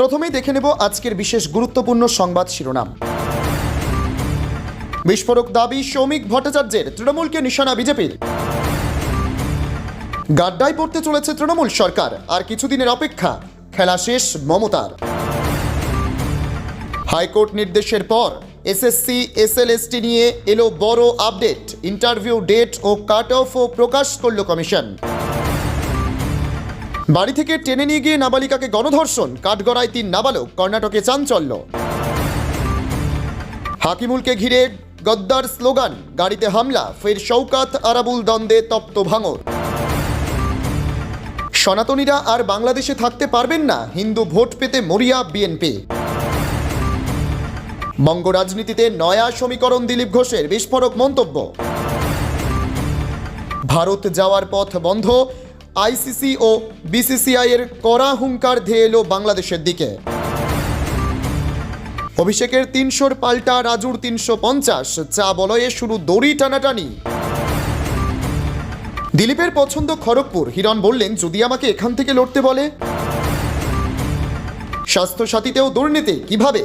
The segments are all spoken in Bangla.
প্রথমেই দেখে নেব আজকের বিশেষ গুরুত্বপূর্ণ সংবাদ শিরোনাম। বিস্ফোরক দাবি সৌমিক ভট্টাচার্যের, তৃণমূলকে নিশানা বিজেপির। গাড্ডায় পড়তে চলেছে তৃণমূল সরকার, আর কিছুদিনের অপেক্ষা, খেলা শেষ মমতার। হাইকোর্ট নির্দেশের পর এসএসসি এসএলএসটি নিয়ে এলো বড় আপডেট। ইন্টারভিউ ডেট ও কাট অফও প্রকাশ করল কমিশন। বাড়ি থেকে টেনে নিয়ে গিয়ে নাবালিকাকে গণধর্ষণ, কাঠগড়ায় 3 নাবালক, কর্ণাটকে চাঞ্চল্য। হাকিমুলকে ঘিরে গদ্দার স্লোগান, গাড়িতে হামলা, ফের শওকত আরাবুল দ্বন্দ্বে তপ্ত ভাঙর। সনাতনীরা আর বাংলাদেশে থাকতে পারবেন না, হিন্দু ভোট পেতে মরিয়া বিএনপি। বঙ্গ রাজনীতিতে নয়া সমীকরণ, দিলীপ ঘোষের বিস্ফোরক মন্তব্য। ভারত যাওয়ার পথ বন্ধ, আইসিসি ও বিসিসিআই এর কড়া হুঙ্কার ধেয়ে এলো বাংলাদেশের দিকে। অভিষেকের 300-র পাল্টা রাজুর 350, চা বলয়ে শুরু দড়ি টানাটানি। দিলীপের পছন্দ খড়গপুর, হিরণ বললেন যদি আমাকে এখান থেকে লড়তে বলে। স্বাস্থ্যসাথীতেও দুর্নীতি, কিভাবে,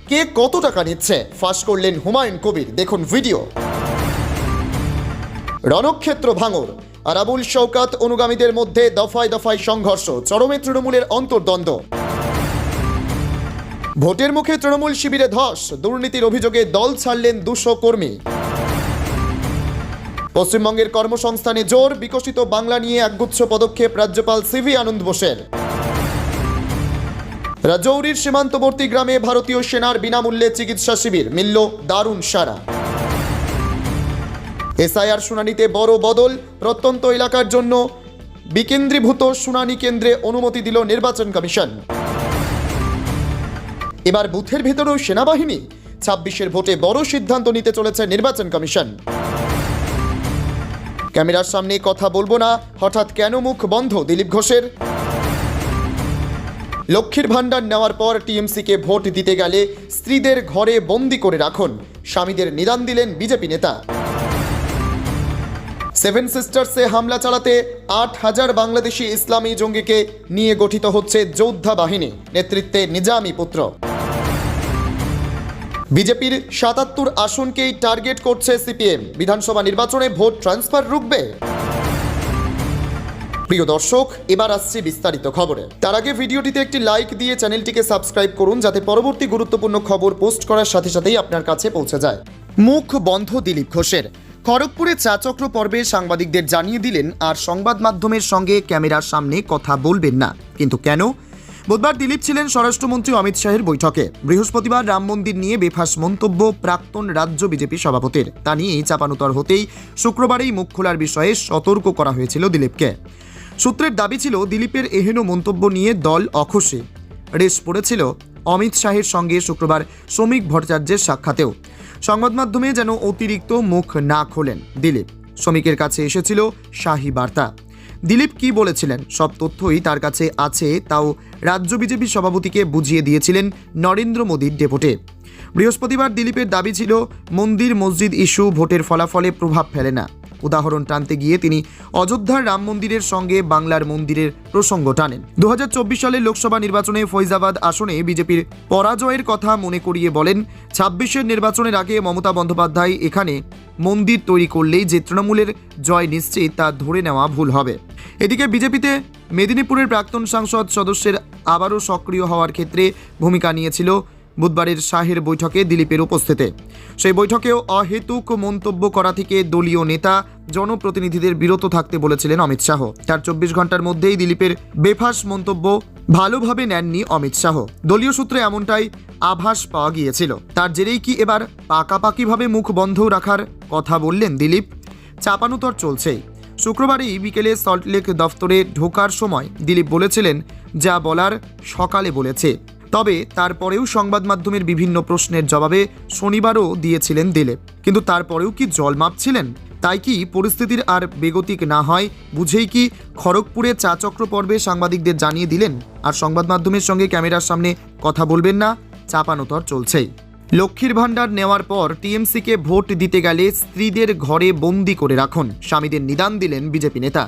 কে কত টাকা নিচ্ছে, ফাঁস করলেন হুমায়ুন কবির, দেখুন ভিডিও। রণক্ষেত্র ভাঙর, আরাবুল শওকত অনুগামীদের মধ্যে দফায় দফায় সংঘর্ষ, চরমে তৃণমূলের অন্তর্দ্বন্দ্ব। ভোটের মুখে তৃণমূল শিবিরে ধস, দুর্নীতির অভিযোগে দল ছাড়লেন 200 কর্মী। পশ্চিমবঙ্গের কর্মসংস্থানে জোর, বিকশিত বাংলা নিয়ে একগুচ্ছ পদক্ষেপ রাজ্যপাল সিভি আনন্দ বোসের। রাজৌরির সীমান্তবর্তী গ্রামে ভারতীয় সেনার বিনামূল্যে চিকিৎসা শিবির, মিলল দারুণ সাড়া। এসআইআর শুনানিতে বড় বদল, প্রত্যন্ত এলাকার জন্য বিকেন্দ্রীভূত শুনানি কেন্দ্রে অনুমতি দিল নির্বাচন কমিশন। এবার বুথের ভেতরেও সেনাবাহিনী, 26-এর ভোটে বড় সিদ্ধান্ত নিতে চলেছে নির্বাচন কমিশন। ক্যামেরার সামনে কথা বলবো না, হঠাৎ কেন মুখ বন্ধ দিলীপ ঘোষের। লক্ষ্মীর ভাণ্ডার নেওয়ার পর টিএমসিকে ভোট দিতে গেলে স্ত্রীদের ঘরে বন্দি করে রাখুন, স্বামীদের নিদান দিলেন বিজেপি নেতা। 7 সিস্টার্সে হামলা চালাতে 8000 বাংলাদেশি ইসলামী জঙ্গিকে নিয়ে গঠিত হচ্ছে যোদ্ধা বাহিনী, নেতৃত্বে নিজামী পুত্র। বিজেপির 77 আসনকেই টার্গেট করছে সিপিএম, বিধানসভা নির্বাচনে ভোট ট্রান্সফার রুখবে। প্রিয় দর্শক, এবার আসছে বিস্তারিত খবরে। তার আগে ভিডিওটিতে একটি লাইক দিয়ে চ্যানেলটিকে সাবস্ক্রাইব করুন, যাতে পরবর্তী গুরুত্বপূর্ণ খবর পোস্ট করার সাথে সাথেই আপনার কাছে পৌঁছে যায়। মুখ বন্ধ দিলীপ ঘোষের, খড়গপুরে চা চক্র পর্বে সাংবাদিকদের জানিয়ে দিলেন আর সংবাদ মাধ্যমের সঙ্গে ক্যামেরার সামনে কথা বলবেন না। কিন্তু কেন? বুধবার দিলীপ ছিলেন স্বরাষ্ট্রমন্ত্রী অমিত শাহের বৈঠকে। বৃহস্পতিবার রাম মন্দির নিয়ে বেফাঁস মন্তব্য প্রাক্তন রাজ্য বিজেপি সভাপতির, তা নিয়েই চাপানুতর হতেই শুক্রবারেই মুখ খোলার বিষয়ে সতর্ক করা হয়েছিল দিলীপকে। সূত্রের দাবি ছিল দিলীপের এহেন মন্তব্য নিয়ে দল অখুশি। রেশ পড়েছিল অমিত শাহের সঙ্গে শুক্রবার শ্রমিক ভট্টাচার্যের সাক্ষাতেও। সংবাদ মাধ্যমে যেন অতিরিক্ত মুখ না খোলেন দিলীপ। শ্রমিকের কাছে এসেছিল শাহী বার্তা। দিলীপ কি বলেছিলেন সব তথ্যই তার কাছে আছে, তাও রাজ্য বিজেপি সভাপতিকে বুঝিয়ে দিয়েছিলেন নরেন্দ্র মোদীর ডেপুটে। বৃহস্পতিবার দিলীপের দাবি ছিল মন্দির মসজিদ ইস্যু ভোটের ফলাফলে প্রভাব ফেলে না। উদাহরণ টানতে গিয়ে তিনি অযোধ্যার রাম মন্দিরের সঙ্গে বাংলার মন্দিরের প্রসঙ্গ টানেন। 2024 সালের লোকসভা নির্বাচনে ফৈজাবাদ আসনে বিজেপির পরাজয়ের কথা মনে করিয়ে বলেন, 26-এর নির্বাচনের আগে মমতা বন্দ্যোপাধ্যায় এখানে মন্দির তৈরি করলেই যে তৃণমূলের জয় নিশ্চিত, তা ধরে নেওয়া ভুল হবে। এদিকে বিজেপিতে মেদিনীপুরের প্রাক্তন সংসদ সদস্যের আবারও সক্রিয় হওয়ার ক্ষেত্রে ভূমিকা নিয়েছিল বুধবারের শাহের বৈঠকে দিলীপের উপস্থিতি। সেই বৈঠকেও অহেতুক মন্তব্য করা থেকে দলীয় নেতা জনপ্রতিনিধিদের বিরত থাকতে বলেছিলেন অমিত শাহ। তার 24 ঘন্টার মধ্যেই দিলীপের বেফাঁস মন্তব্য ভালোভাবে নেননি অমিত শাহ। দলীয় সূত্রে এমনটাই আভাস পাওয়া গিয়েছিল। তার জেরেই কি এবার পাকাপাকিভাবে মুখ বন্ধ রাখার কথা বললেন দিলীপ? চাপানুতর চলছেই। শুক্রবারই বিকেলে সল্টলেক দফতরে ঢোকার সময় দিলীপ বলেছিলেন যা বলার সকালে বলেছে। তবে তারপরেও সংবাদ মাধ্যমের বিভিন্ন প্রশ্নের জবাবে শনিবারও দিয়েছিলেন দিলীপ। কিন্তু তারপরেও কি জল মাপছিলেন? তাই কি পরিস্থিতির আর বেগতিক না হয় বুঝেই কি খড়গপুরে চা চক্র পর্বে সাংবাদিকদের জানিয়ে দিলেন আর সংবাদ মাধ্যমের সঙ্গে ক্যামেরার সামনে কথা বলবেন না? চাপানোতর চলছেই। লক্ষ্মীর ভাণ্ডার নেওয়ার পর টিএমসিকে ভোট দিতে গেলে স্ত্রীদের ঘরে বন্দি করে রাখুন, স্বামীদের নিদান দিলেন বিজেপি নেতা।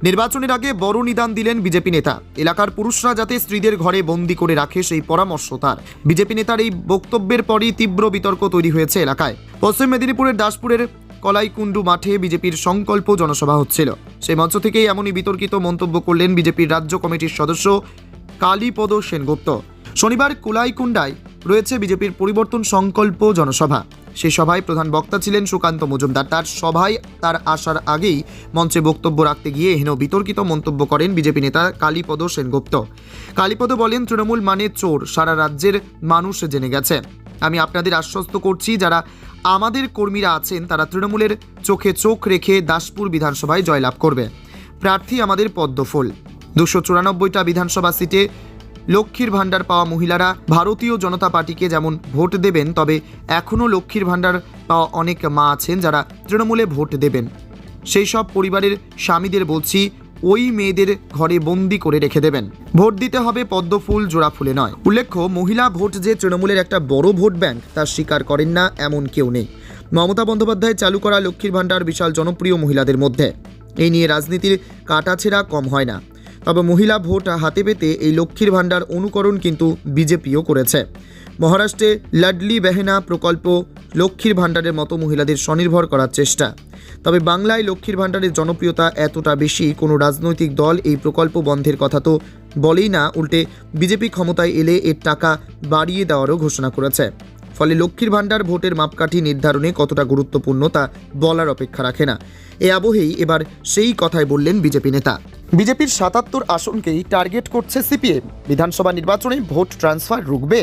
নির্বাচনের আগে বড় নিদান দিলেন বিজেপি নেতা। এলাকার পুরুষরা যাতে স্ত্রীদের ঘরে বন্দি করে রাখে সেই পরামর্শ তার। বিজেপি নেতার এই বক্তব্যের পরই তীব্র বিতর্ক তৈরি হয়েছে এলাকায়। পশ্চিম মেদিনীপুরের দাসপুরের কলাইকুণ্ডু মাঠে বিজেপির সংকল্প জনসভা হচ্ছিল। সেই মঞ্চ থেকেই এমনই বিতর্কিত মন্তব্য করলেন বিজেপির রাজ্য কমিটির সদস্য কালীপদ সেনগুপ্ত। শনিবার কলাইকুণ্ডায় রয়েছে বিজেপির পরিবর্তন সংকল্প জনসভা। সেই সভায় প্রধান বক্তা ছিলেন সুকান্ত মজুমদার। তার সভায় তার আসার আগেই মঞ্চে বক্তব্য রাখতে গিয়ে হেন বিতর্কিত মন্তব্য করেন বিজেপি নেতা কালীপদ সেনগুপ্ত। কালীপদ বলেন, তৃণমূল মানে চোর, সারা রাজ্যের মানুষ জেনে গেছে। আমি আপনাদের আশ্বস্ত করছি, যারা আমাদের কর্মীরা আছেন তারা তৃণমূলের চোখে চোখ রেখে দাসপুর বিধানসভায় জয়লাভ করবে। প্রার্থী আমাদের পদ্মফুল। 294টা বিধানসভা সিটে লক্ষ্মীর ভাণ্ডার পাওয়া মহিলারা ভারতীয় জনতা পার্টিকে যেমন ভোট দেবেন, তবে এখনও লক্ষ্মীর ভাণ্ডার পাওয়া অনেক মা আছেন যারা তৃণমূলে ভোট দেবেন। সেই সব পরিবারের স্বামীদের বলছি, ওই মেয়েদের ঘরে বন্দি করে রেখে দেবেন। ভোট দিতে হবে পদ্মফুল, জোড়া ফুলে নয়। উল্লেখ্য, মহিলা ভোট যে তৃণমূলের একটা বড় ভোট ব্যাংক তা স্বীকার করেন না এমন কেউ নেই। মমতা বন্দ্যোপাধ্যায় চালু করা লক্ষ্মীর ভাণ্ডার বিশাল জনপ্রিয় মহিলাদের মধ্যে। এই নিয়ে রাজনীতির কাটাছেঁড়া কম হয় না। তবে মহিলা ভোট হাতে পেতে এই লক্ষ্মীর ভাণ্ডার অনুকরণ কিন্তু বিজেপিও করেছে। মহারাষ্ট্রে লাডলি বেহেনা প্রকল্প লক্ষ্মীর ভাণ্ডারের মতো মহিলাদের স্বনির্ভর করার চেষ্টা। তবে বাংলায় লক্ষ্মীর ভাণ্ডারের জনপ্রিয়তা এতটা বেশি, কোনো রাজনৈতিক দল এই প্রকল্প বন্ধের কথা তো বলেই না, উল্টে বিজেপি ক্ষমতায় এলে এর টাকা বাড়িয়ে দেওয়ারও ঘোষণা করেছে। ফলে লক্ষ্মীর ভাণ্ডার ভোটের মাপকাঠি নির্ধারণে কতটা গুরুত্বপূর্ণ তা বলার অপেক্ষা রাখে না। এ আবহেই এবার সেই কথাই বললেন বিজেপি নেতা। বিজেপির 77 আসনকেই টার্গেট করছে সিপিএম। বিধানসভা নির্বাচনে ভোট ট্রান্সফার রুখবে।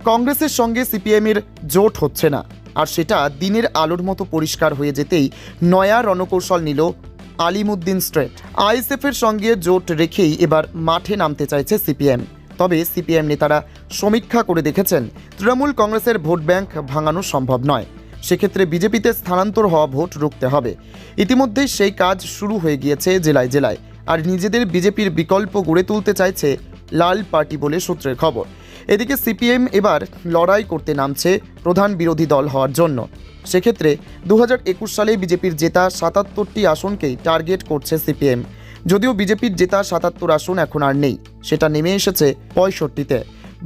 কংগ্রেসের সঙ্গে সিপিএমের জোট হচ্ছে না, আর সেটা দিনের আলোর মতো পরিষ্কার হয়ে যেতেই নয়া রণকৌশল নিল আলিমুদ্দিন স্ট্রেট। আইএসএফের সঙ্গে জোট রেখেই এবার মাঠে নামতে চাইছে সিপিএম। তবে সিপিএম নেতারা সমীক্ষা করে দেখেছেন, তৃণমূল কংগ্রেসের ভোট ব্যাংক ভাঙানো সম্ভব নয়। সেক্ষেত্রে বিজেপিতে স্থানান্তর হওয়া ভোট রুখতে হবে। ইতিমধ্যেই সেই কাজ শুরু হয়ে গিয়েছে জেলায় জেলায়। আর নিজেদের বিজেপির বিকল্প গড়ে তুলতে চাইছে লাল পার্টি বলে সূত্রের খবর। এদিকে সিপিএম এবার লড়াই করতে নামছে প্রধান বিরোধী দল হওয়ার জন্য। সেক্ষেত্রে 2021 সালে বিজেপির জেতা 77টি আসনকেই টার্গেট করছে সিপিএম। যদিও বিজেপির জেতা 77 আসন এখন আর নেই, সেটা নেমে এসেছে 65তে।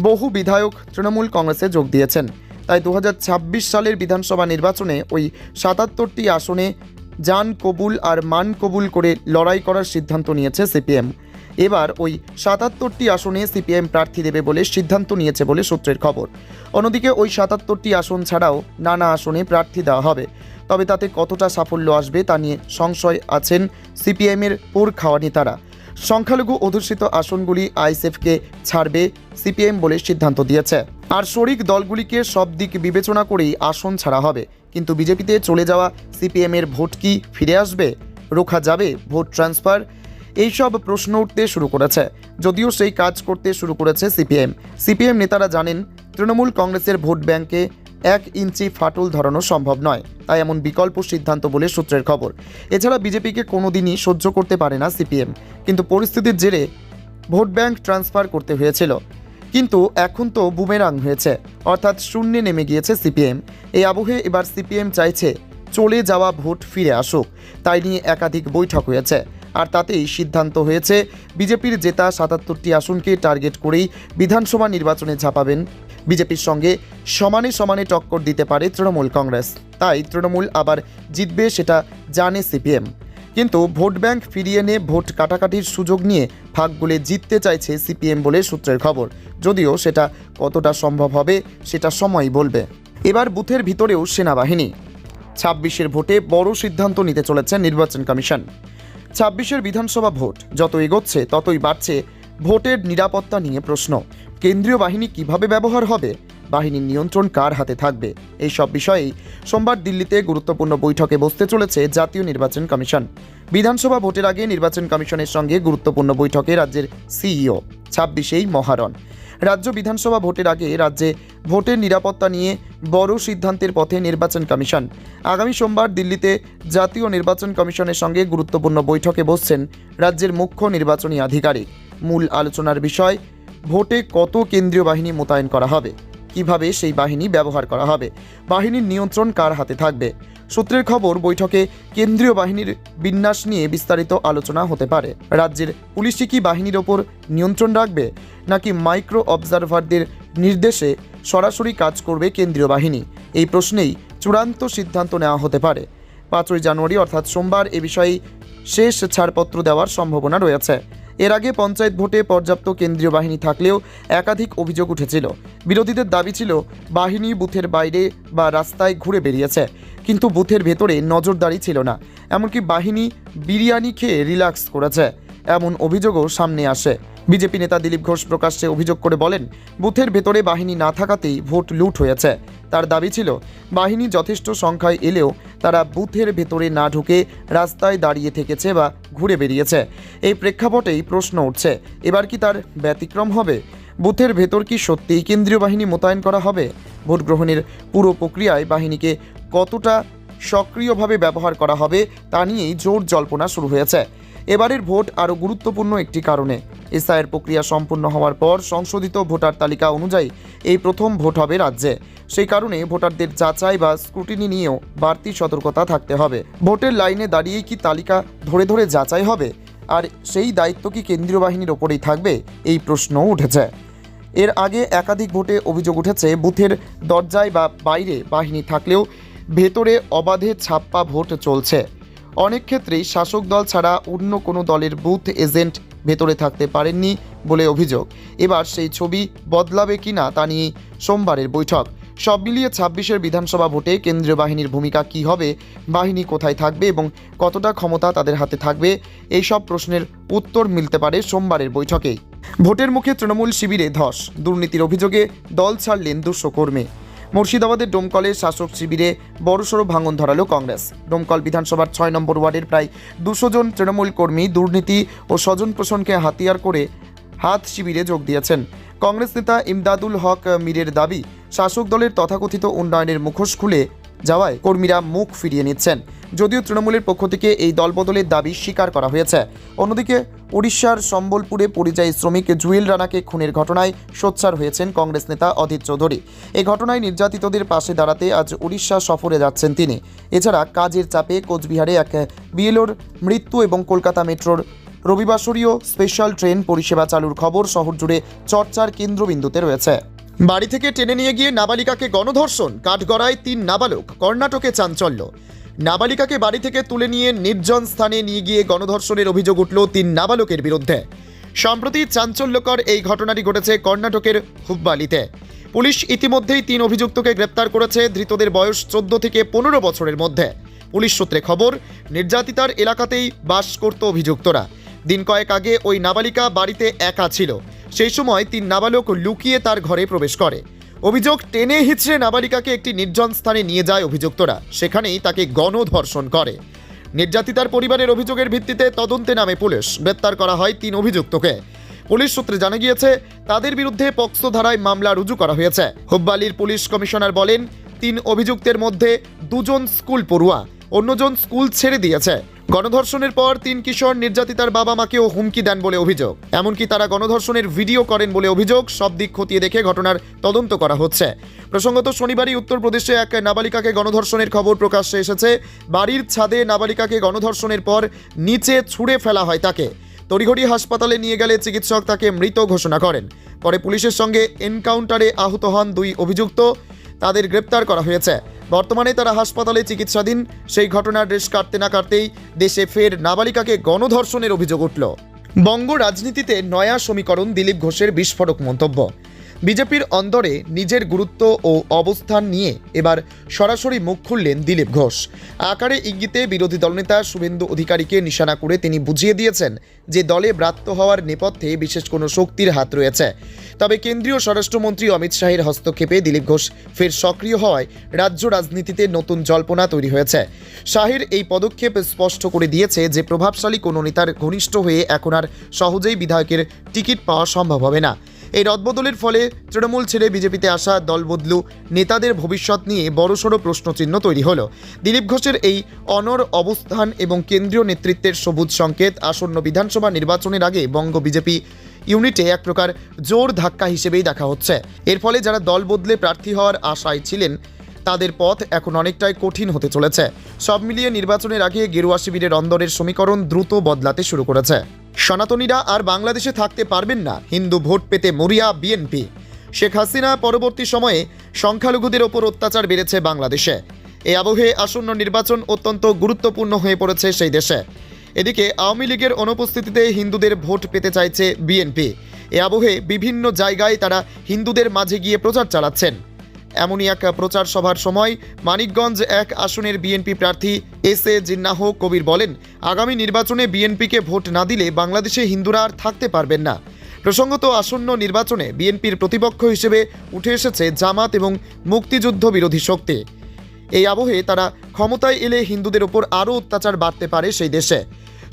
বহু বিধায়ক তৃণমূল কংগ্রেসে যোগ দিয়েছেন। তাই 2026 সালের বিধানসভা নির্বাচনে ওই 77টি আসনে জান কবুল আর মান কবুল করে লড়াই করার সিদ্ধান্ত নিয়েছে সিপিএম। এবার ওই 77টি আসনে সিপিএম প্রার্থী দেবে বলে সিদ্ধান্ত নিয়েছে বলে সূত্রের খবর। অন্যদিকে ওই 77টি আসন ছাড়াও নানা আসনে প্রার্থী দেওয়া হবে। তবে তাতে কতটা সাফল্য আসবে তা নিয়ে সংশয় আছেন সিপিএমের পোর খাওয়া নেতারা। সংখ্যালঘু অধ্যুষিত আসনগুলি আইএসএফকে ছাড়বে সিপিএম বলে সিদ্ধান্ত দিয়েছে। আর শরিক দলগুলিকে সব দিক বিবেচনা করেই আসন ছাড়া হবে। কিন্তু বিজেপিতে চলে যাওয়া সিপিএমের ভোট কি ফিরে আসবে? রোখা যাবে ভোট ট্রান্সফার? এইসব প্রশ্ন উঠতে শুরু করেছে। যদিও সেই কাজ করতে শুরু করেছে সিপিএম নেতারা জানেন, তৃণমূল কংগ্রেসের ভোট ব্যাংকে 1 ইঞ্চি ফাটল ধরানো সম্ভব নয়। তাই এমন বিকল্প সিদ্ধান্ত বলে সূত্রের খবর। এছাড়া বিজেপিকে কোনোদিনই সহ্য করতে পারে না সিপিএম, কিন্তু পরিস্থিতির জেরে ভোট ব্যাংক ট্রান্সফার করতে হয়েছিল। কিন্তু এখন তো বুমেরাং হয়েছে, অর্থাৎ শূন্যে নেমে গিয়েছে সিপিএম। এই আবহে এবার সিপিএম চাইছে চলে যাওয়া ভোট ফিরে আসুক। তাই নিয়ে একাধিক বৈঠক হয়েছে, আর তাতেই সিদ্ধান্ত হয়েছে বিজেপির জেতা 77টি আসনকে টার্গেট করেই বিধানসভা নির্বাচনে ঝাঁপাবেন। বিজেপির সঙ্গে সমানে সমানে টক্কর দিতে পারে তৃণমূল কংগ্রেস। তাই তৃণমূল আবার জিতবে সেটা জানে সিপিএম। কিন্তু ভোট ব্যাংক ফিরিয়ে এনে ভোট কাটাকাটির সুযোগ নিয়ে ভাগ গুলে জিততে চাইছে সিপিএম বলে সূত্রের খবর। যদিও সেটা কতটা সম্ভব হবে সেটা সময়ই বলবে। এবার বুথের ভিতরেও সেনাবাহিনী। 26-এর ভোটে বড় সিদ্ধান্ত নিতে চলেছে নির্বাচন কমিশন। 26-এর বিধানসভা ভোট যত এগোচ্ছে ততই বাড়ছে ভোটের নিরাপত্তা নিয়ে প্রশ্ন। কেন্দ্রীয় বাহিনী কিভাবে ব্যবহার হবে? বাহিনীর নিয়ন্ত্রণ কার হাতে থাকবে? এই সব বিষয়েই সোমবার দিল্লিতে গুরুত্বপূর্ণ বৈঠকে বসতে চলেছে জাতীয় নির্বাচন কমিশন। বিধানসভা ভোটের আগে নির্বাচন কমিশনের সঙ্গে গুরুত্বপূর্ণ বৈঠকে রাজ্যের সিইও। 26-এই মহারণ। রাজ্য বিধানসভা ভোটের আগে রাজ্যে ভোটের নিরাপত্তা নিয়ে বড় সিদ্ধান্তের পথে নির্বাচন কমিশন। আগামী সোমবার দিল্লিতে জাতীয় নির্বাচন কমিশনের সঙ্গে গুরুত্বপূর্ণ বৈঠকে বসছেন রাজ্যের মুখ্য নির্বাচনী আধিকারিক। মূল আলোচনার বিষয়, ভোটে কত কেন্দ্রীয় বাহিনী মোতায়েন করা হবে, কিভাবে সেই বাহিনী ব্যবহার করা হবে, বাহিনীর নিয়ন্ত্রণ কার হাতে থাকবে। সূত্রের খবর, বৈঠকে কেন্দ্রীয় বাহিনীর বিন্যাস নিয়ে বিস্তারিত আলোচনা হতে পারে। রাজ্যের পুলিশই কি বাহিনীর ওপর নিয়ন্ত্রণ রাখবে, নাকি মাইক্রো অবজারভারদের নির্দেশে সরাসরি কাজ করবে কেন্দ্রীয় বাহিনী? এই প্রশ্নেই চূড়ান্ত সিদ্ধান্ত নেওয়া হতে পারে। 5ই জানুয়ারি অর্থাৎ সোমবার এ বিষয়ে শেষ ছাড়পত্র দেওয়ার সম্ভাবনা রয়েছে। এর আগে পঞ্চায়েত ভোটে পর্যাপ্ত কেন্দ্রীয় বাহিনী থাকলেও একাধিক অভিযোগ উঠেছিল। বিরোধীদের দাবি ছিল বাহিনী বুথের বাইরে বা রাস্তায় ঘুরে বেরিয়েছে, কিন্তু বুথের ভেতরে নজরদারি ছিল না। এমনকি বাহিনী বিরিয়ানি খেয়ে রিল্যাক্স করেছে, এমন অভিযোগও সামনে আসে। বিজেপি নেতা দিলীপ ঘোষ প্রকাশ্যে অভিযোগ করে বলেন, বুথের ভেতরে বাহিনী না থাকাতেই ভোট লুট হয়েছে। তার দাবি ছিল বাহিনী যথেষ্ট সংখ্যায় এলেও তারা বুথের ভেতরে না ঢুকে রাস্তায় দাঁড়িয়ে থেকেছে বা ঘুরে বেরিয়েছে। এই প্রেক্ষাপটেই প্রশ্ন উঠছে, এবার কি তার ব্যতিক্রম হবে? বুথের ভেতর কি সত্যিই কেন্দ্রীয় বাহিনী মোতায়েন করা হবে? ভোট গ্রহণের পুরো প্রক্রিয়ায় বাহিনীকে কতটা সক্রিয়ভাবে ব্যবহার করা হবে তা নিয়েই জোর জল্পনা শুরু হয়েছে। এবারের ভোট আরও গুরুত্বপূর্ণ একটি কারণে, এসআইয়ের প্রক্রিয়া সম্পূর্ণ হওয়ার পর সংশোধিত ভোটার তালিকা অনুযায়ী এই প্রথম ভোট হবে রাজ্যে। সেই কারণে ভোটারদের যাচাই বা স্ক্রুটিনি নিয়েও বাড়তি সতর্কতা থাকতে হবে। ভোটের লাইনে দাঁড়িয়েই কি তালিকা ধরে ধরে যাচাই হবে, আর সেই দায়িত্ব কি কেন্দ্রীয় বাহিনীর ওপরেই থাকবে? এই প্রশ্নও উঠেছে। এর আগে একাধিক ভোটে অভিযোগ উঠেছে, বুথের দরজায় বা বাইরে বাহিনী থাকলেও ভেতরে অবাধে ছাপ্পা ভোট চলছে। অনেক ক্ষেত্রেই শাসক দল ছাড়া অন্য কোনো দলের বুথ এজেন্ট ভেতরে থাকতে পারেননি বলে অভিযোগ। এবার সেই ছবি বদলাবে কিনা তা নিয়ে সোমবারের বৈঠক। সব মিলিয়ে 26-এর বিধানসভা ভোটে কেন্দ্রীয় বাহিনীর ভূমিকা কী হবে, বাহিনী কোথায় থাকবে এবং কতটা ক্ষমতা তাদের হাতে থাকবে, এই সব প্রশ্নের উত্তর মিলতে পারে সোমবারের বৈঠকেই। ভোটের মুখে তৃণমূল শিবিরে ধস, দুর্নীতির অভিযোগে দল ছাড়লেন 200 কর্মী। মুর্শিদাবাদের ডোমকলে শাসক শিবিরে বড়সড় ভাঙন ধরালো কংগ্রেস। ডোমকল বিধানসভার 6 নম্বর ওয়ার্ডের প্রায় 200 জন তৃণমূল কর্মী দুর্নীতি ও স্বজন পোষণকে হাতিয়ার করে হাত শিবিরে যোগ দিয়েছেন। কংগ্রেস নেতা ইমদাদুল হক মীরের দাবি, শাসক দলের তথাকথিত উন্নয়নের মুখোশ খুলে যাওয়ায় কর্মীরা মুখ ফিরিয়ে নিচ্ছেন। যদিও তৃণমূলের পক্ষ থেকে এই দলবদলের দাবি স্বীকার করা হয়েছে। অন্যদিকে উড়িষ্যার সম্বলপুরে পরিযায়ী শ্রমিক জুয়েল রানাকে খুনের ঘটনায় সোচ্চার হয়েছেন কংগ্রেস নেতা অধীর চৌধুরী। এই ঘটনায় নির্যাতিতদের পাশে দাঁড়াতে আজ উড়িষ্যা সফরে যাচ্ছেন তিনি। এছাড়া কাজের চাপে কোচবিহারে এক বিএলওর মৃত্যু এবং কলকাতা মেট্রোর রবিবাসরীয় স্পেশাল ট্রেন পরিষেবা চালুর খবর শহর জুড়ে চর্চার কেন্দ্রবিন্দুতে রয়েছে। বাড়ি থেকে টেনে নিয়ে গিয়ে নাবালিকাকে গণধর্ষণ, কাঠগড়ায় 3 নাবালক, কর্ণাটকে চাঞ্চল্য। নাবালিকাকে বাড়ি থেকে তুলে নিয়ে নির্জন স্থানে নিয়ে গিয়ে গণধর্ষণের অভিযোগ উঠল 3 নাবালকের বিরুদ্ধে। সম্প্রতি চাঞ্চল্যকর এই ঘটনাটি ঘটেছে কর্ণাটকের হুব্বালিতে। পুলিশ ইতিমধ্যেই 3 অভিযুক্তকে গ্রেপ্তার করেছে। ধৃতদের বয়স 14 থেকে 15 বছরের মধ্যে। পুলিশ সূত্রে খবর, নির্যাতিতার এলাকাতেই বাস করত অভিযুক্তরা। দিন কয়েক আগে ওই নাবালিকা বাড়িতে একা ছিল। সেই সময় 3 নাবালক লুকিয়ে তার ঘরে প্রবেশ করে। অভিযোগ, টেনে হিচড়ে নাবালিকাকে একটি নির্জন স্থানে নিয়ে যায় অভিযুক্তরা। সেখানেই তাকে গণধর্ষণ করে। নির্যাতিতার পরিবারের অভিযোগের ভিত্তিতে তদন্তে নামে পুলিশ। গ্রেপ্তার করা হয় 3 অভিযুক্তকে। পুলিশ সূত্রে জানা গিয়েছে, তাদের বিরুদ্ধে পক্সো ধারায় মামলা রুজু করা হয়েছে। হুব্বালির পুলিশ কমিশনার বলেন, 3 অভিযুক্তের মধ্যে 2 জন স্কুল পড়ুয়া, অন্যজন স্কুল ছেড়ে দিয়েছে। গণধর্ষণের পর 3 কিশোর নির্যাতিতার বাবা মাকেও হুমকি দেন বলে অভিযোগ। এমনকি তারা গণধর্ষণের ভিডিও করেন বলে অভিযোগ। সব দিক খতিয়ে দেখে ঘটনার তদন্ত করা হচ্ছে। প্রসঙ্গত, শনিবারই উত্তরপ্রদেশে এক নাবালিকাকে গণধর্ষণের খবর প্রকাশ্যে এসেছে। বাড়ির ছাদে নাবালিকাকে গণধর্ষণের পর নিচে ছুঁড়ে ফেলা হয় তাকে। তড়িঘড়ি হাসপাতালে নিয়ে গেলে চিকিৎসক তাকে মৃত ঘোষণা করেন। পরে পুলিশের সঙ্গে এনকাউন্টারে আহত হন 2 অভিযুক্ত। তাদের গ্রেপ্তার করা হয়েছে। বর্তমানে তারা হাসপাতালে চিকিৎসাধীন। সেই ঘটনার রেশ কাটতে না কাটতেই দেশে ফের নাবালিকাকে গণধর্ষণের অভিযোগ উঠল। বঙ্গ রাজনীতিতে নয়া সমীকরণ, দিলীপ ঘোষের বিস্ফোরক মন্তব্য। বিজেপির অন্দরে নিজের গুরুত্ব ও অবস্থান নিয়ে এবার সরাসরি মুখ খুললেন দিলীপ ঘোষ। আকারে ইঙ্গিতে বিরোধী দলনেতা শুভেন্দু অধিকারীকে নিশানা করে তিনি বুঝিয়ে দিয়েছেন যে দলে ব্রাত্য হওয়ার নেপথ্যে বিশেষ কোনো শক্তির হাত রয়েছে। তবে কেন্দ্রীয় স্বরাষ্ট্রমন্ত্রী অমিত শাহের হস্তক্ষেপে দিলীপ ঘোষ ফের সক্রিয় হওয়ায় রাজ্য রাজনীতিতে নতুন জল্পনা তৈরি হয়েছে। শাহের এই পদক্ষেপ স্পষ্ট করে দিয়েছে যে প্রভাবশালী কোনো নেতার ঘনিষ্ঠ হয়ে এখন আর সহজেই বিধায়কের টিকিট পাওয়া সম্ভব হবে না। এই রদবদলের ফলে তৃণমূল ছেড়ে বিজেপিতে আসা দলবদলু নেতাদের ভবিষ্যৎ নিয়ে বড়সড় প্রশ্নচিহ্ন তৈরি হলো। দিলীপ ঘোষের এই অনড় অবস্থান এবং কেন্দ্রীয় নেতৃত্বের সবুজ সংকেত আসন্ন বিধানসভা নির্বাচনের আগে বঙ্গ বিজেপি ইউনিটে এক প্রকার জোর ধাক্কা হিসেবেই দেখা হচ্ছে। এর ফলে যারা দল বদলে প্রার্থী হওয়ার আশায় ছিলেন তাদের পথ এখন অনেকটাই কঠিন হতে চলেছে। সব মিলিয়ে নির্বাচনের আগে গেরুয়া শিবিরের অন্দরের সমীকরণ দ্রুত বদলাতে শুরু করেছে। সনাতনীরা আর বাংলাদেশে থাকতে পারবেন না, হিন্দু ভোট পেতে মরিয়া বিএনপি। শেখ হাসিনা পরবর্তী সময়ে সংখ্যালঘুদের ওপর অত্যাচার বেড়েছে বাংলাদেশে। এই আবহে আসন্ন নির্বাচন অত্যন্ত গুরুত্বপূর্ণ হয়ে পড়েছে সেই দেশে। এদিকে আওয়ামী লীগের অনুপস্থিতিতে হিন্দুদের ভোট পেতে চাইছে বিএনপি। এ আবহে বিভিন্ন জায়গায় তারা হিন্দুদের মাঝে গিয়ে প্রচার চালাচ্ছেন। এমনই এক প্রচার সভার সময় মানিকগঞ্জ 1 আসনের বিএনপি প্রার্থী এস.এ. জিন্নাহ কবির বলেন, আগামী নির্বাচনে বিএনপিকে ভোট না দিলে বাংলাদেশে হিন্দুরা আর থাকতে পারবেন না। প্রসঙ্গত, আসন্ন নির্বাচনে বিএনপির প্রতিপক্ষ হিসেবে উঠে এসেছে জামাত এবং মুক্তিযুদ্ধ বিরোধী শক্তি। এই আবহে তারা ক্ষমতায় এলে হিন্দুদের ওপর আরও অত্যাচার বাড়তে পারে সেই দেশে।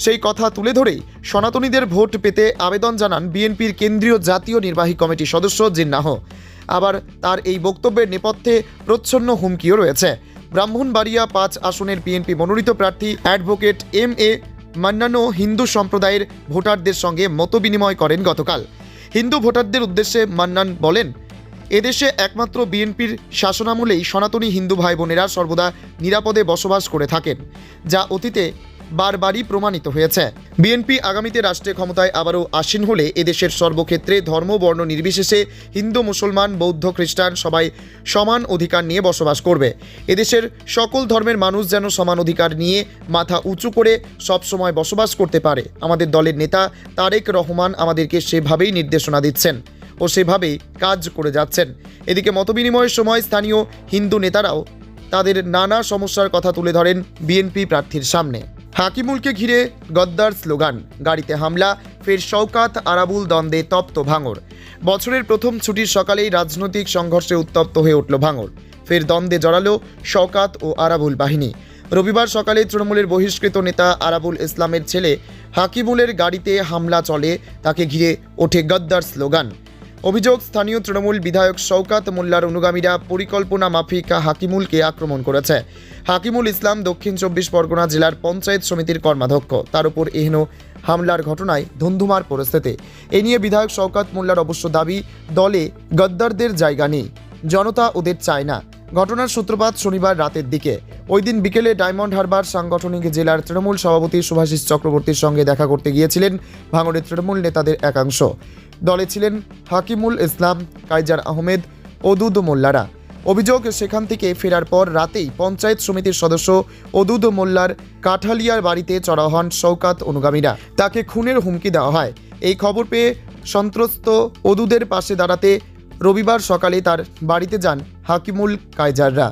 সেই কথা তুলে ধরেই সনাতনীদের ভোট পেতে আবেদন জানান বিএনপির কেন্দ্রীয় জাতীয় নির্বাহী কমিটির সদস্য জিন্নাহ। আবার তার এই বক্তব্যের নেপথ্যে প্রচ্ছন্ন হুমকিও রয়েছে। ব্রাহ্মণবাড়িয়া 5 আসনের বিএনপি মনোনীত প্রার্থী অ্যাডভোকেট এম.এ. মান্নানও হিন্দু সম্প্রদায়ের ভোটারদের সঙ্গে মতবিনিময় করেন গতকাল। হিন্দু ভোটারদের উদ্দেশ্যে মান্নান বলেন, এদেশে একমাত্র বিএনপির শাসনামলেই সনাতনী হিন্দু ভাই বোনেরা সর্বদা নিরাপদে বসবাস করে থাকেন, যা অতীতে বারবারই প্রমাণিত হয়েছে। বিএনপি আগামীতে রাষ্ট্রে ক্ষমতায় আবারও আসীন হলে এদেশের সর্বক্ষেত্রে ধর্ম বর্ণ নির্বিশেষে হিন্দু মুসলমান বৌদ্ধ খ্রিস্টান সবাই সমান অধিকার নিয়ে বসবাস করবে। এদেশের সকল ধর্মের মানুষ যেন সমান অধিকার নিয়ে মাথা উঁচু করে সবসময় বসবাস করতে পারে। আমাদের দলের নেতা তারেক রহমান আমাদেরকে সেভাবেই নির্দেশনা দিচ্ছেন ও সেভাবেই কাজ করে যাচ্ছেন। এদিকে মতবিনিময়ের সময় স্থানীয় হিন্দু নেতারাও তাদের নানা সমস্যার কথা তুলে ধরেন বিএনপি প্রার্থীর সামনে। হাকিমুলকে ঘিরে গদ্দার স্লোগান, গাড়িতে হামলা, ফের শওকাত আরাবুল দ্বন্দ্বে তপ্ত ভাঙড়। বছরের প্রথম ছুটির সকালেই রাজনৈতিক সংঘর্ষে উত্তপ্ত হয়ে উঠল ভাঙড়। ফের দ্বন্দ্বে জড়ালো শওকাত ও আরাবুল বাহিনী। রবিবার সকালে তৃণমূলের বহিষ্কৃত নেতা আরাবুল ইসলামের ছেলে হাকিমুলের গাড়িতে হামলা চলে, তাকে ঘিরে ওঠে গদ্দার স্লোগান। অভিযোগ, স্থানীয় তৃণমূল বিধায়ক শওকাত মোল্লার অনুগামীরা পরিকল্পনা মাফিক হাকিমুলকে আক্রমণ করেছে। হাকিমুল ইসলাম দক্ষিণ 24 পরগনা জেলার পঞ্চায়েত সমিতির কর্মাধ্যক্ষ। তার উপর এহেন হামলার ঘটনায় ধুন্ধুমার পরিস্থিতি। এ নিয়ে বিধায়ক শওকাত মোল্লার অবশ্য দাবি, দলে গদ্দারদের জায়গা নেই, জনতা ওদের চায় না। ঘটনার সূত্রপাত শনিবার রাতের দিকে। ওই দিন বিকেলে ডায়মন্ড হারবার সাংগঠনিক জেলার তৃণমূল সভাপতি শুভাশিস চক্রবর্তীর সঙ্গে দেখা করতে গিয়েছিলেন ভাঙড়ের তৃণমূল নেতাদের একাংশ। দলে ছিলেন হাকিমুল ইসলাম, কাইজার আহমেদ, ওদুদ মোল্লারা। অভিযোগ, সেখান থেকে ফেরার পর রাতেই পঞ্চায়েত সমিতির সদস্য ওদুদ মোল্লার কাঠালিয়ার বাড়িতে চড়াও হন শওকাত অনুগামীরা। তাকে খুনের হুমকি দেওয়া হয়। এই খবর পেয়ে সন্ত্রস্ত ওদুদের পাশে দাঁড়াতে রবিবার সকালে তার বাড়িতে যান হাকিমুল কাইজাররা।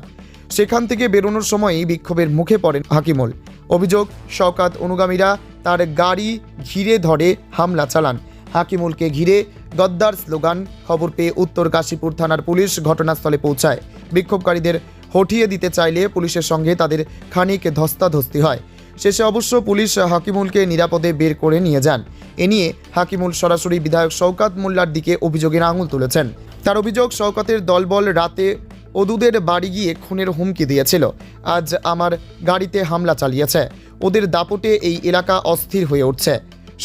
সেখান থেকে বেরোনোর সময়ই বিক্ষোভের মুখে পড়েন হাকিমুল। অভিযোগ, শওকাত অনুগামীরা তার গাড়ি ঘিরে ধরে হামলা চালান। হাকিমুলকে ঘিরে গদ্দার স্লোগান। খবর পেয়ে উত্তর কাশীপুর থানার পুলিশ ঘটনাস্থলে পৌঁছায়। বিক্ষোভকারীদের হঠিয়ে দিতে চাইলে পুলিশের সঙ্গে তাদের খানিক ধস্তাধস্তি হয়। শেষে অবশ্য পুলিশ হাকিমুলকে নিরাপদে বের করে নিয়ে যান। এ নিয়ে হাকিমুল সরাসরি বিধায়ক শওকাত মোল্লার দিকে অভিযোগের আঙুল তুলেছেন। তার অভিযোগ, শওকাতের দলবল রাতে ওদুদের বাড়ি গিয়ে খুনের হুমকি দিয়েছিল। আজ আমার গাড়িতে হামলা চালিয়েছে। ওদের দাপটে এই এলাকা অস্থির হয়ে উঠছে।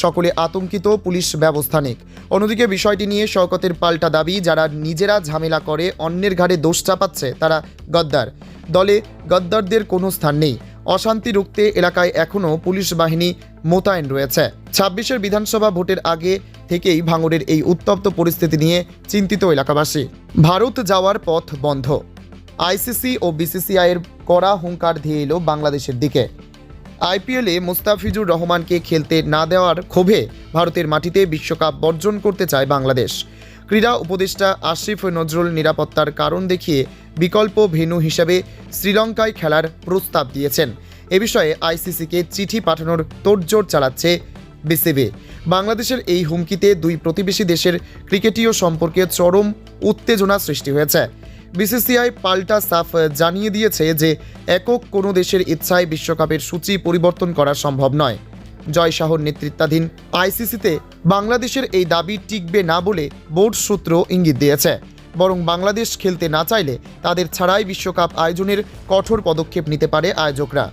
সকলে আতঙ্কিত, পুলিশ ব্যবস্থা নিক। অন্যদিকে বিষয়টি নিয়ে শওকতের পাল্টা দাবি, যারা নিজেরা ঝামেলা করে অন্যের ঘাড়ে দোষ চাপাচ্ছে তারা গদ্দার। দলে গদ্দারদের কোনো স্থান নেই। অশান্তি রুখতে এলাকায় এখনও পুলিশ বাহিনী মোতায়েন রয়েছে। 26-এর বিধানসভা ভোটের আগে থেকেই ভাঙড়ের এই উত্তপ্ত পরিস্থিতি নিয়ে চিন্তিত এলাকাবাসী। ভারত যাওয়ার পথ বন্ধ। আইসিসি ও বিসিসিআইয়ের কড়া হুঙ্কার ধেয়ে এলো বাংলাদেশের দিকে। আইপিএলে মুস্তাফিজুর রহমানকে খেলতে না দেওয়ার ক্ষোভে ভারতের মাটিতে বিশ্বকাপ বর্জন করতে চায় বাংলাদেশ। ক্রীড়া উপদেষ্টা আসিফ নজরুল নিরাপত্তার কারণ দেখিয়ে বিকল্প ভেন্যু হিসেবে শ্রীলঙ্কায় খেলার প্রস্তাব দিয়েছেন। এ বিষয়ে আইসিসিকে চিঠি পাঠানোর তোড়জোড় চালাচ্ছে বিসিবি। বাংলাদেশের এই হুমকিতে দুই প্রতিবেশী দেশের ক্রিকেটীয় সম্পর্কে চরম উত্তেজনা সৃষ্টি হয়েছে। বিসিসিআই পাল্টা সাফ জানিয়ে দিয়েছে যে একক কোনো দেশের ইচ্ছায় বিশ্বকাপের সূচি পরিবর্তন করা সম্ভব নয়। জয় শাহর নেতৃত্বাধীন আইসিসিতে বাংলাদেশের এই দাবি টিকবে না বলে বোর্ড সূত্র ইঙ্গিত দিয়েছে। বরং বাংলাদেশ খেলতে না চাইলে তাদের ছাড়াই বিশ্বকাপ আয়োজনের কঠোর পদক্ষেপ নিতে পারে আয়োজকরা।